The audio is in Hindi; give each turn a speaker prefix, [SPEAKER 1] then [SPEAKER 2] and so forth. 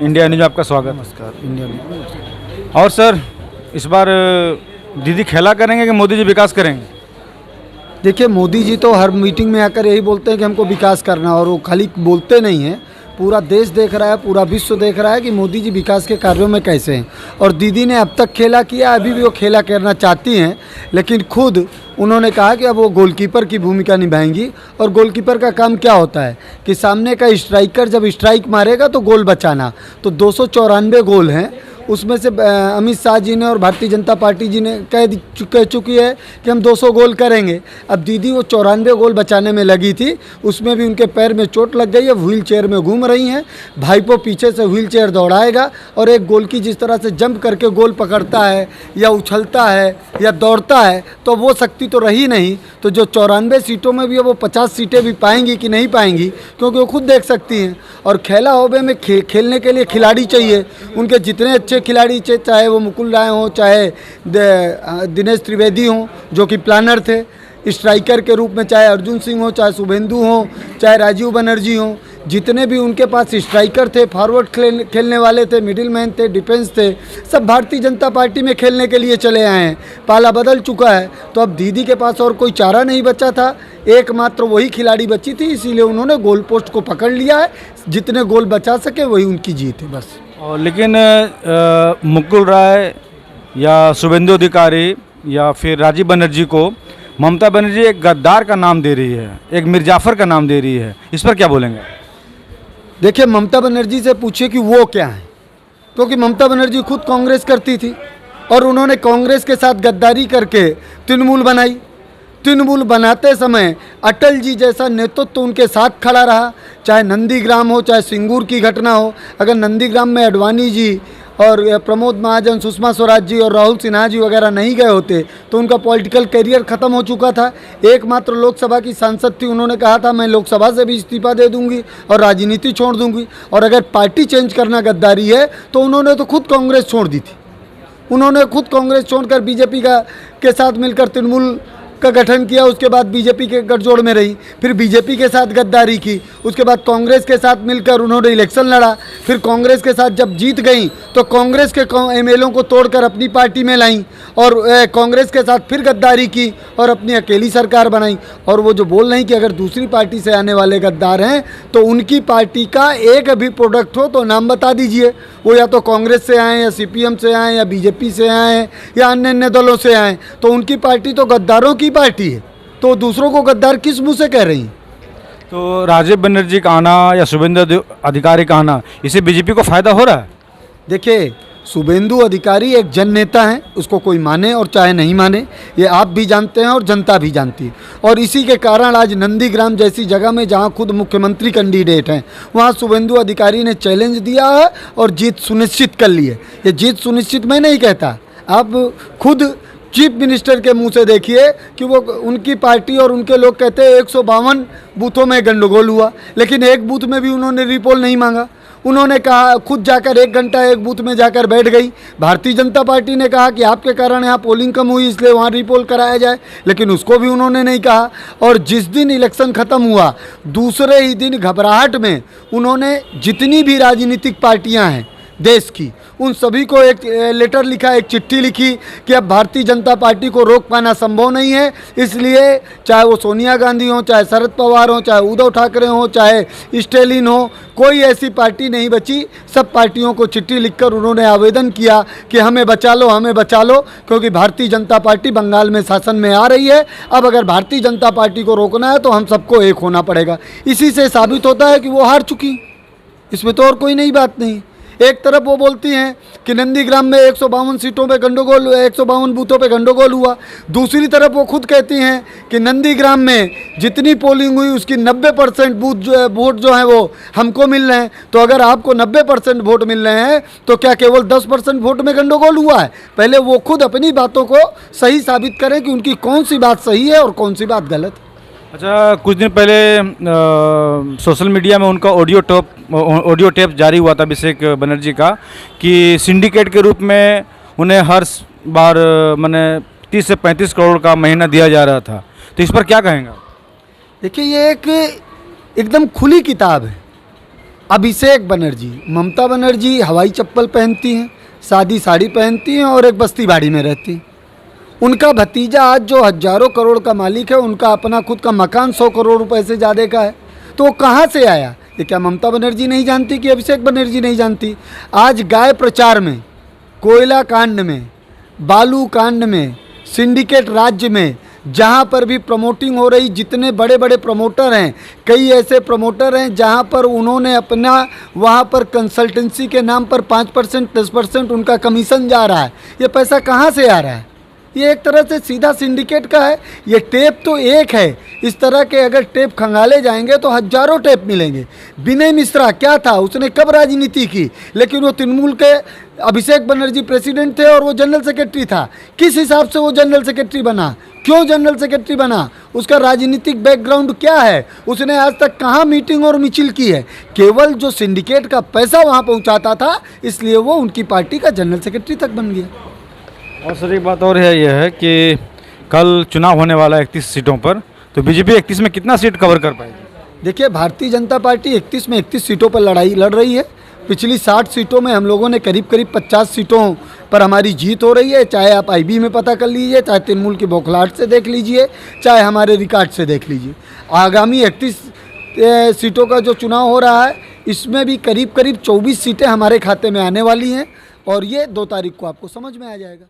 [SPEAKER 1] इंडिया न्यूज में आपका स्वागत।
[SPEAKER 2] नमस्कार। इंडिया में
[SPEAKER 1] और सर, इस बार दीदी खेला करेंगे कि मोदी जी विकास करेंगे?
[SPEAKER 2] देखिए, मोदी जी तो हर मीटिंग में आकर यही बोलते हैं कि हमको विकास करना है, और वो खाली बोलते नहीं हैं, पूरा देश देख रहा है, पूरा विश्व देख रहा है कि मोदी जी विकास के कार्यों में कैसे हैं। और दीदी ने अब तक खेला किया, अभी भी वो खेला करना चाहती हैं, लेकिन खुद उन्होंने कहा कि अब वो गोलकीपर की भूमिका निभाएंगी। और गोलकीपर का काम क्या होता है कि सामने का स्ट्राइकर जब स्ट्राइक मारेगा तो गोल बचाना। तो 294 गोल हैं, उसमें से अमित शाह जी ने और भारतीय जनता पार्टी जी ने कह चुकी है कि हम 200 गोल करेंगे। अब दीदी वो 94 गोल बचाने में लगी थी, उसमें भी उनके पैर में चोट लग गई है, व्हील चेयर में घूम रही हैं। भाईपो पीछे से व्हील चेयर दौड़ाएगा, और एक गोल की जिस तरह से जंप करके गोल पकड़ता है या उछलता है या दौड़ता है, तो वो शक्ति तो रही नहीं। तो जो 94 सीटों में भी वो 50 सीटें भी पाएंगी कि नहीं पाएंगी, क्योंकि वो खुद देख सकती हैं। और खेला होबे में खेलने के लिए खिलाड़ी चाहिए, उनके जितने अच्छे खिलाड़ी चाहे वो मुकुल राय हों, चाहे दिनेश त्रिवेदी हों जो कि प्लानर थे स्ट्राइकर के रूप में, चाहे अर्जुन सिंह हो, चाहे शुभेंदु हो, चाहे राजीव बनर्जी हों, जितने भी उनके पास स्ट्राइकर थे, फॉरवर्ड खेलने वाले थे, मिडिल मैन थे, डिफेंस थे, सब भारतीय जनता पार्टी में खेलने के लिए चले आए हैं। पाला बदल चुका है, तो अब दीदी के पास और कोई चारा नहीं बचा था, एकमात्र वही खिलाड़ी बची थी, इसीलिए उन्होंने गोल पोस्ट को पकड़ लिया है। जितने गोल बचा सके वही उनकी जीत है बस।
[SPEAKER 1] और लेकिन मुकुल राय या शुभेंदु अधिकारी या फिर राजीव बनर्जी को ममता बनर्जी एक गद्दार का नाम दे रही है, एक मिर्जाफर का नाम दे रही है, इस पर क्या बोलेंगे?
[SPEAKER 2] देखिए, ममता बनर्जी से पूछिए कि वो क्या है, क्योंकि ममता बनर्जी खुद कांग्रेस करती थी और उन्होंने कांग्रेस के साथ गद्दारी करके तृणमूल बनाई। तृणमूल बनाते समय अटल जी जैसा नेतृत्व तो उनके साथ खड़ा रहा, चाहे नंदीग्राम हो, चाहे सिंगूर की घटना हो। अगर नंदीग्राम में अडवाणी जी और प्रमोद महाजन, सुषमा स्वराज जी और राहुल सिन्हा जी वगैरह नहीं गए होते तो उनका पॉलिटिकल करियर ख़त्म हो चुका था। एकमात्र लोकसभा की सांसद थी, उन्होंने कहा था मैं लोकसभा से भी इस्तीफा दे दूंगी और राजनीति छोड़ दूंगी। और अगर पार्टी चेंज करना गद्दारी है तो उन्होंने तो खुद कांग्रेस छोड़ दी थी। उन्होंने खुद कांग्रेस छोड़कर बीजेपी के साथ मिलकर तृणमूल का गठन किया, उसके बाद बीजेपी के गठजोड़ में रही, फिर बीजेपी के साथ गद्दारी की, उसके बाद कांग्रेस के साथ मिलकर उन्होंने इलेक्शन लड़ा, फिर कांग्रेस के साथ जब जीत गई तो कांग्रेस के एमएलओ को तोड़कर अपनी पार्टी में लाई और कांग्रेस के साथ फिर गद्दारी की और अपनी अकेली सरकार बनाई। और वो जो बोल रहे हैं कि अगर दूसरी पार्टी से आने वाले गद्दार हैं तो उनकी पार्टी का एक भी प्रोडक्ट हो तो नाम बता दीजिए। वो या तो कांग्रेस से आए या सीपीएम से आए या बीजेपी से आए या अन्य दलों से आए, तो उनकी पार्टी तो गद्दारों की पार्टी है, तो दूसरों को गद्दार किस मुंह से कह रही हैं?
[SPEAKER 1] तो राजीव बनर्जी का आना या शुभेंदु अधिकारी का आना, इससे बीजेपी को फायदा हो रहा है?
[SPEAKER 2] देखिए, शुभेंदु अधिकारी एक जन नेता हैं, उसको कोई माने और चाहे नहीं माने, ये आप भी जानते हैं और जनता भी जानती है। और इसी के कारण आज नंदीग्राम जैसी जगह में जहां खुद मुख्यमंत्री कैंडिडेट हैं, वहां शुभेंदु अधिकारी ने चैलेंज दिया है और जीत सुनिश्चित कर ली है। ये जीत सुनिश्चित मैं नहीं कहता, आप खुद चीफ मिनिस्टर के मुंह से देखिए कि वो उनकी पार्टी और उनके लोग कहते हैं 152 बूथों में गंडगोल हुआ, लेकिन एक बूथ में भी उन्होंने रिपोल नहीं मांगा। उन्होंने कहा खुद जाकर 1 घंटा एक बूथ में जाकर बैठ गई। भारतीय जनता पार्टी ने कहा कि आपके कारण यहाँ पोलिंग कम हुई इसलिए वहाँ रिपोल कराया जाए, लेकिन उसको भी उन्होंने नहीं कहा। और जिस दिन इलेक्शन ख़त्म हुआ दूसरे ही दिन घबराहट में उन्होंने जितनी भी राजनीतिक पार्टियाँ हैं देश की, उन सभी को एक लेटर लिखा, एक चिट्ठी लिखी कि अब भारतीय जनता पार्टी को रोक पाना संभव नहीं है, इसलिए चाहे वो सोनिया गांधी हो, चाहे शरद पवार हो, चाहे उद्धव ठाकरे हो, चाहे स्टेलिन हो, कोई ऐसी पार्टी नहीं बची। सब पार्टियों को चिट्ठी लिखकर उन्होंने आवेदन किया कि हमें बचा लो, हमें बचा लो, क्योंकि भारतीय जनता पार्टी बंगाल में शासन में आ रही है। अब अगर भारतीय जनता पार्टी को रोकना है तो हम सबको एक होना पड़ेगा। इसी से साबित होता है कि वो हार चुकी, इसमें तो और कोई नई बात नहीं। एक तरफ वो बोलती हैं कि नंदीग्राम में 152 सीटों पे गंडगोल, 152 बूथों पे गंडगोल हुआ, दूसरी तरफ वो खुद कहती हैं कि नंदीग्राम में जितनी पोलिंग हुई उसकी 90% वोट जो हैं वो हमको मिल रहे हैं। तो अगर आपको 90% वोट मिल रहे हैं तो क्या केवल 10% वोट में गंडगोल हुआ है? पहले वो खुद अपनी बातों को सही साबित करें कि उनकी कौन सी बात सही है और कौन सी बात गलत है।
[SPEAKER 1] अच्छा, कुछ दिन पहले सोशल मीडिया में उनका ऑडियो टेप जारी हुआ था अभिषेक बनर्जी का कि सिंडिकेट के रूप में उन्हें हर बार मैंने 30 से 35 करोड़ का महीना दिया जा रहा था, तो इस पर क्या कहेंगे?
[SPEAKER 2] देखिए, ये एक एकदम खुली किताब है, अभिषेक बनर्जी, ममता बनर्जी हवाई चप्पल पहनती हैं, सादी साड़ी पहनती हैं और एक बस्ती बाड़ी में रहती हैं। उनका भतीजा आज जो हजारों करोड़ का मालिक है, उनका अपना खुद का मकान 100 करोड़ रुपए से ज़्यादा का है। तो वो कहाँ से आया? ये क्या ममता बनर्जी नहीं जानती कि अभिषेक बनर्जी नहीं जानती? आज गाय प्रचार में, कोयला कांड में, बालू कांड में, सिंडिकेट राज्य में, जहाँ पर भी प्रमोटिंग हो रही, जितने बड़े बड़े प्रमोटर हैं, कई ऐसे प्रमोटर हैं जहाँ पर उन्होंने अपना वहाँ पर कंसल्टेंसी के नाम पर 5% 10% उनका कमीशन जा रहा है। ये पैसा कहाँ से आ रहा है? ये एक तरह से सीधा सिंडिकेट का है। ये टेप तो एक है, इस तरह के अगर टेप खंगाले जाएंगे तो हजारों टेप मिलेंगे। विनय मिश्रा क्या था? उसने कब राजनीति की? लेकिन वो तृणमूल के अभिषेक बनर्जी प्रेसिडेंट थे और वो जनरल सेक्रेटरी था। किस हिसाब से वो जनरल सेक्रेटरी बना? क्यों जनरल सेक्रेटरी बना? उसका राजनीतिक बैकग्राउंड क्या है? उसने आज तक कहाँ मीटिंग और मिचिल की है? केवल जो सिंडिकेट का पैसा वहाँ पहुँचाता था, इसलिए वो उनकी पार्टी का जनरल सेक्रेटरी तक बन गया।
[SPEAKER 1] और सर एक बात और है, यह है कि कल चुनाव होने वाला है 31 सीटों पर, तो बीजेपी 31 में कितना सीट कवर कर पाएगी?
[SPEAKER 2] देखिए, भारतीय जनता पार्टी 31 में 31 सीटों पर लड़ाई लड़ रही है। पिछली 60 सीटों में हम लोगों ने करीब 50 सीटों पर हमारी जीत हो रही है। चाहे आप आईबी में पता कर लीजिए, चाहे तृणमूल की बौखलाहट से देख लीजिए, चाहे हमारे रिकॉर्ड से देख लीजिए। आगामी 31 सीटों का जो चुनाव हो रहा है, इसमें भी करीब 24 सीटें हमारे खाते में आने वाली हैं और ये 2 तारीख को आपको समझ में आ जाएगा।